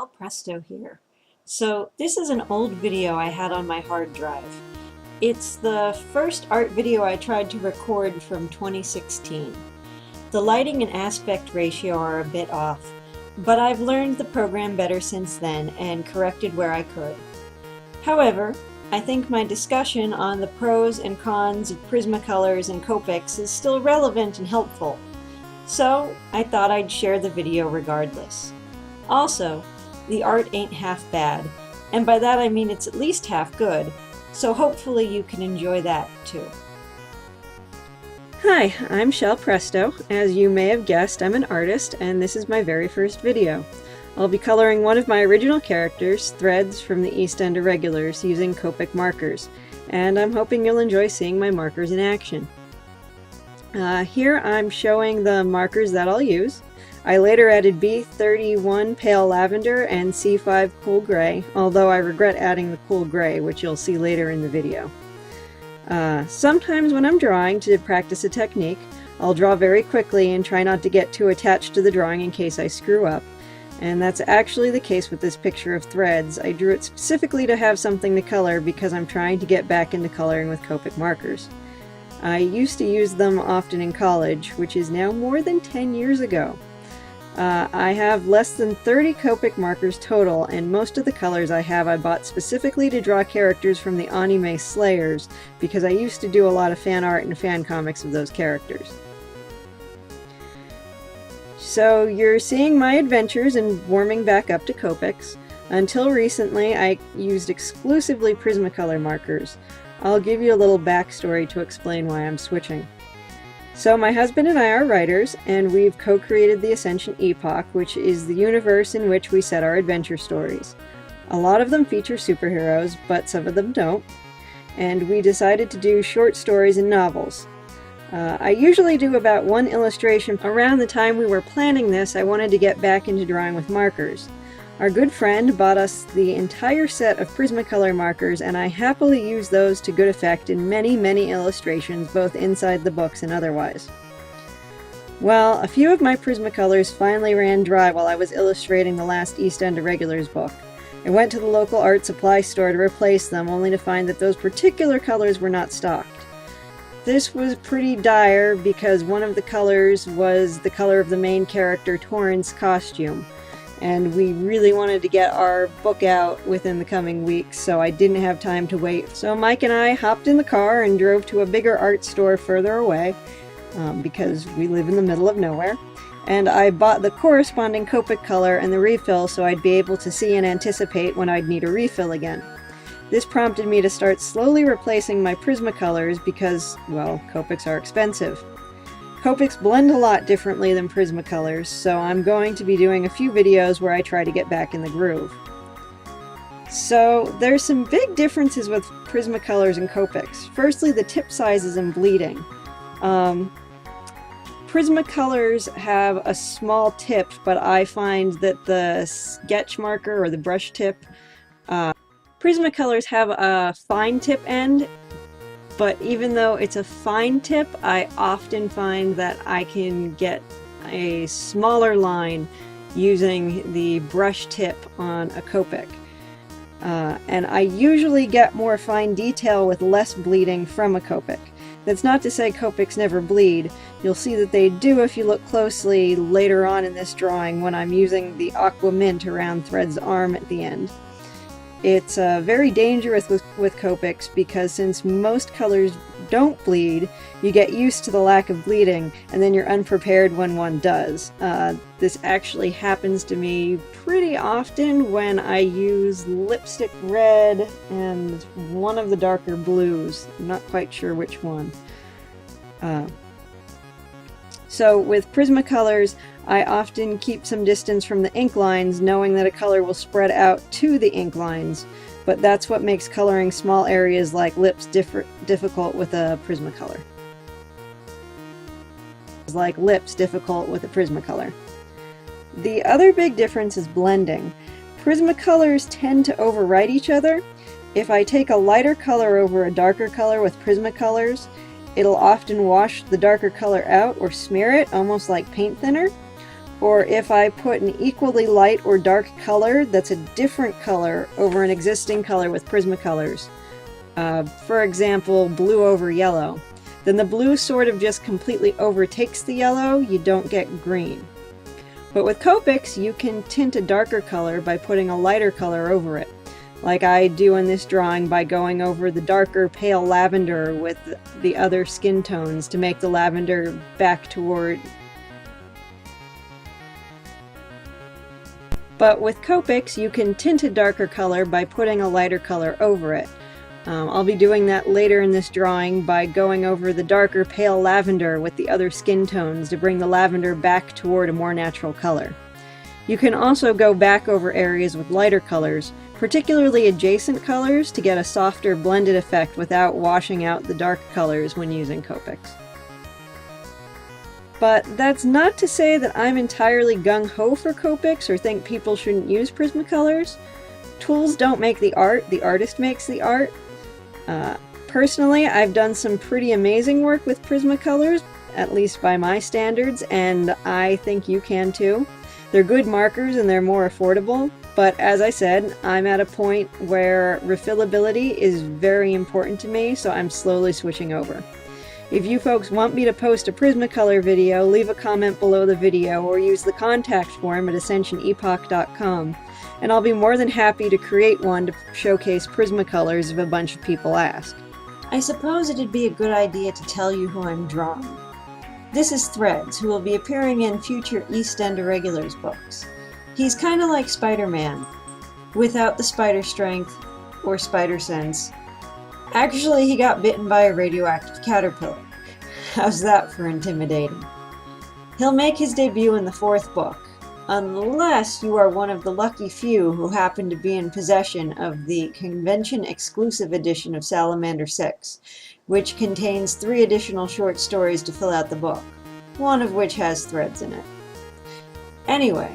Presto here. So this is an old video I had on my hard drive. It's the first art video I tried to record from 2016. The lighting and aspect ratio are a bit off, but I've learned the program better since then and corrected where I could. However, I think my discussion on the pros and cons of Prismacolors and Copics is still relevant and helpful, so I thought I'd share the video regardless. Also, the art ain't half bad, and by that I mean it's at least half good, so hopefully you can enjoy that too. Hi, I'm Shell Presto. As you may have guessed, I'm an artist, and this is my very first video. I'll be coloring one of my original characters, Threads, from the East End Irregulars, using Copic markers, and I'm hoping you'll enjoy seeing my markers in action. Here I'm showing the markers that I'll use. I later added B31 Pale Lavender and C5 Cool Gray, although I regret adding the Cool Gray, which you'll see later in the video. Sometimes when I'm drawing to practice a technique, I'll draw very quickly and try not to get too attached to the drawing in case I screw up. And that's actually the case with this picture of Threads. I drew it specifically to have something to color because I'm trying to get back into coloring with Copic markers. I used to use them often in college, which is now more than 10 years ago. I have less than 30 Copic markers total, and most of the colors I have I bought specifically to draw characters from the anime Slayers, because I used to do a lot of fan art and fan comics of those characters. So you're seeing my adventures in warming back up to Copics. Until recently, I used exclusively Prismacolor markers. I'll give you a little backstory to explain why I'm switching. So my husband and I are writers, and we've co-created the Ascension Epoch, which is the universe in which we set our adventure stories. A lot of them feature superheroes, but some of them don't. And we decided to do short stories and novels. I usually do about one illustration. Around the time we were planning this, I wanted to get back into drawing with markers. Our good friend bought us the entire set of Prismacolor markers, and I happily use those to good effect in many, many illustrations, both inside the books and otherwise. Well, a few of my Prismacolors finally ran dry while I was illustrating the last East End Irregulars book. I went to the local art supply store to replace them, only to find that those particular colors were not stocked. This was pretty dire because one of the colors was the color of the main character Torrance costume. And we really wanted to get our book out within the coming weeks, so I didn't have time to wait. So Mike and I hopped in the car and drove to a bigger art store further away, because we live in the middle of nowhere, and I bought the corresponding Copic color and the refill so I'd be able to see and anticipate when I'd need a refill again. This prompted me to start slowly replacing my Prismacolors because, well, Copics are expensive. Copics blend a lot differently than Prismacolors, so I'm going to be doing a few videos where I try to get back in the groove. So there's some big differences with Prismacolors and Copics. Firstly, the tip sizes and bleeding. Prismacolors have a small tip, but I find that the sketch marker or the brush tip, Prismacolors have a fine tip end. But even though it's a fine tip, I often find that I can get a smaller line using the brush tip on a Copic. And I usually get more fine detail with less bleeding from a Copic. That's not to say Copics never bleed. You'll see that they do if you look closely later on in this drawing when I'm using the aqua mint around Thread's arm at the end. It's very dangerous with Copics because since most colors don't bleed, you get used to the lack of bleeding, and then you're unprepared when one does. This actually happens to me pretty often when I use lipstick red and one of the darker blues. I'm not quite sure which one. So with Prismacolors, I often keep some distance from the ink lines, knowing that a color will spread out to the ink lines, but that's what makes coloring small areas like lips difficult with a Prismacolor. The other big difference is blending. Prismacolors tend to overwrite each other. If I take a lighter color over a darker color with Prismacolors, it'll often wash the darker color out or smear it, almost like paint thinner. or if I put an equally light or dark color that's a different color over an existing color with Prismacolors, for example, blue over yellow, then the blue sort of just completely overtakes the yellow, you don't get green. But with Copics, you can tint a darker color by putting a lighter color over it, like I do in this drawing by going over the darker pale lavender with the other skin tones to make the lavender back toward... But with Copics, you can tint a darker color by putting a lighter color over it. I'll be doing that later in this drawing by going over the darker pale lavender with the other skin tones to bring the lavender back toward a more natural color. You can also go back over areas with lighter colors, particularly adjacent colors, to get a softer blended effect without washing out the dark colors when using Copics. But that's not to say that I'm entirely gung-ho for Copics or think people shouldn't use Prismacolors. Tools don't make the art, the artist makes the art. Personally, I've done some pretty amazing work with Prismacolors, at least by my standards, and I think you can too. They're good markers and they're more affordable, but as I said, I'm at a point where refillability is very important to me, so I'm slowly switching over. If you folks want me to post a Prismacolor video, leave a comment below the video or use the contact form at ascensionepoch.com, and I'll be more than happy to create one to showcase Prismacolors if a bunch of people ask. I suppose it'd be a good idea to tell you who I'm drawing. This is Threads, who will be appearing in future East End Irregulars books. He's kinda like Spider-Man, without the spider strength or spider sense. Actually, he got bitten by a radioactive caterpillar. How's that for intimidating? He'll make his debut in the 4th book, unless you are one of the lucky few who happen to be in possession of the convention-exclusive edition of Salamander 6, which contains 3 additional short stories to fill out the book, one of which has Threads in it. Anyway,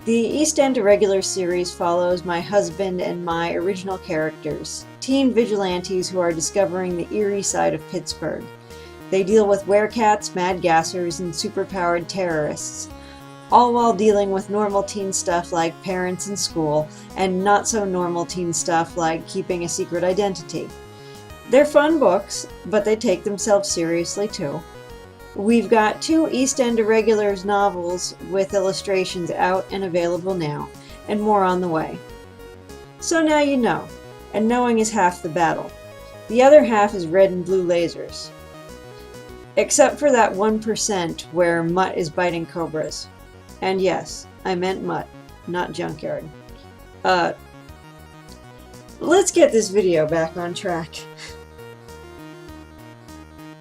the East End Irregulars series follows my husband and my original characters, teen vigilantes who are discovering the eerie side of Pittsburgh. They deal with werecats, mad gassers, and superpowered terrorists, all while dealing with normal teen stuff like parents and school, and not so normal teen stuff like keeping a secret identity. They're fun books, but they take themselves seriously too. We've got 2 East End Irregulars novels with illustrations out and available now, and more on the way. So now you know, and knowing is half the battle. The other half is red and blue lasers. Except for that 1% where Mutt is biting cobras. And yes, I meant Mutt, not Junkyard. Let's get this video back on track.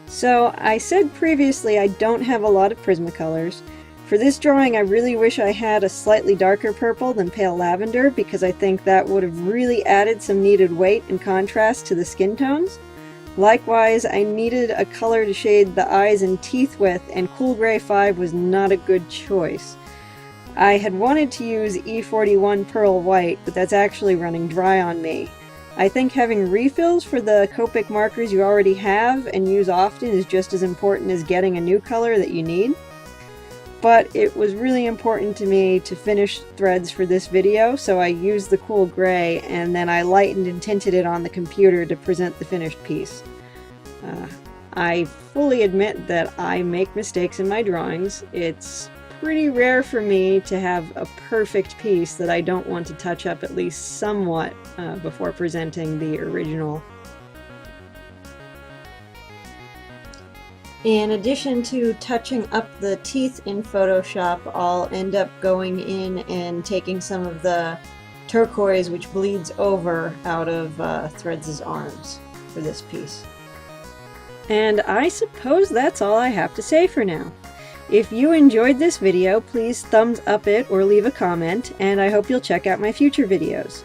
So, I said previously I don't have a lot of Prismacolors. For this drawing I really wish I had a slightly darker purple than pale lavender because I think that would have really added some needed weight and contrast to the skin tones. Likewise, I needed a color to shade the eyes and teeth with, and Cool Gray 5 was not a good choice. I had wanted to use E41 Pearl White, but that's actually running dry on me. I think having refills for the Copic markers you already have and use often is just as important as getting a new color that you need. But it was really important to me to finish Threads for this video, so I used the Cool Gray and then I lightened and tinted it on the computer to present the finished piece. I fully admit that I make mistakes in my drawings. It's pretty rare for me to have a perfect piece that I don't want to touch up at least somewhat before presenting the original. In addition to touching up the teeth in Photoshop, I'll end up going in and taking some of the turquoise which bleeds over out of Threads' arms for this piece. And I suppose that's all I have to say for now. If you enjoyed this video, please thumbs up it or leave a comment, and I hope you'll check out my future videos.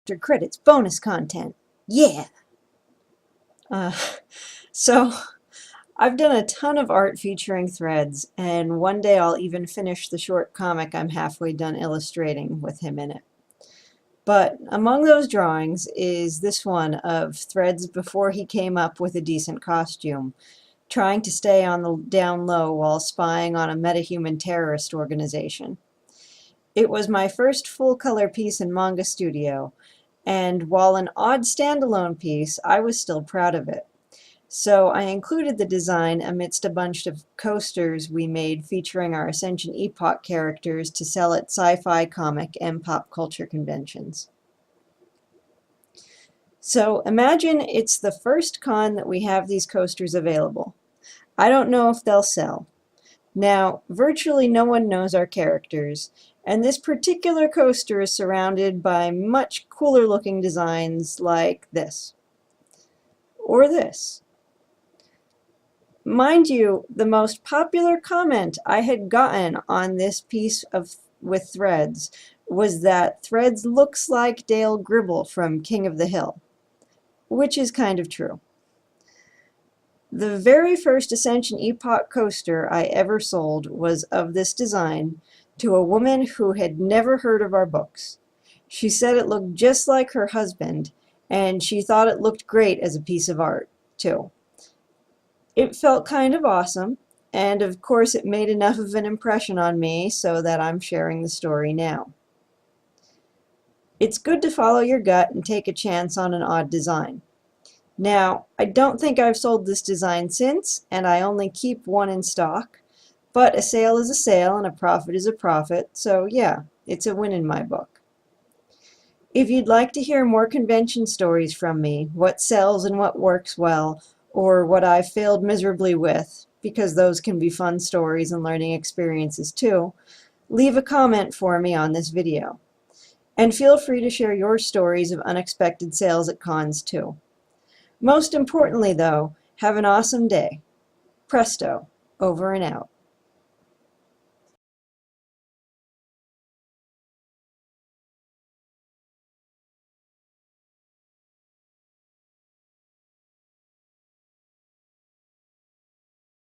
After credits bonus content. Yeah! So I've done a ton of art featuring threads, and one day I'll even finish the short comic I'm halfway done illustrating with him in it. But among those drawings is this one of Threads before he came up with a decent costume, trying to stay on the down low while spying on a metahuman terrorist organization. It was my first full-color piece in Manga Studio, and while an odd standalone piece, I was still proud of it. So I included the design amidst a bunch of coasters we made featuring our Ascension Epoch characters to sell at sci-fi, comic, and pop culture conventions. So imagine it's the first con that we have these coasters available. I don't know if they'll sell. Now, virtually no one knows our characters, and this particular coaster is surrounded by much cooler looking designs like this. Or this. Mind you, the most popular comment I had gotten on this piece with Threads was that Threads looks like Dale Gribble from King of the Hill, which is kind of true. The very first Ascension Epoch coaster I ever sold was of this design to a woman who had never heard of our books. She said it looked just like her husband, and she thought it looked great as a piece of art, too. It felt kind of awesome, and of course it made enough of an impression on me so that I'm sharing the story now. It's good to follow your gut and take a chance on an odd design. Now, I don't think I've sold this design since, and I only keep one in stock, but a sale is a sale and a profit is a profit, so yeah, it's a win in my book. If you'd like to hear more convention stories from me, what sells and what works well, or what I've failed miserably with, because those can be fun stories and learning experiences too, leave a comment for me on this video. And feel free to share your stories of unexpected sales at cons too. Most importantly though, have an awesome day. Presto, over and out.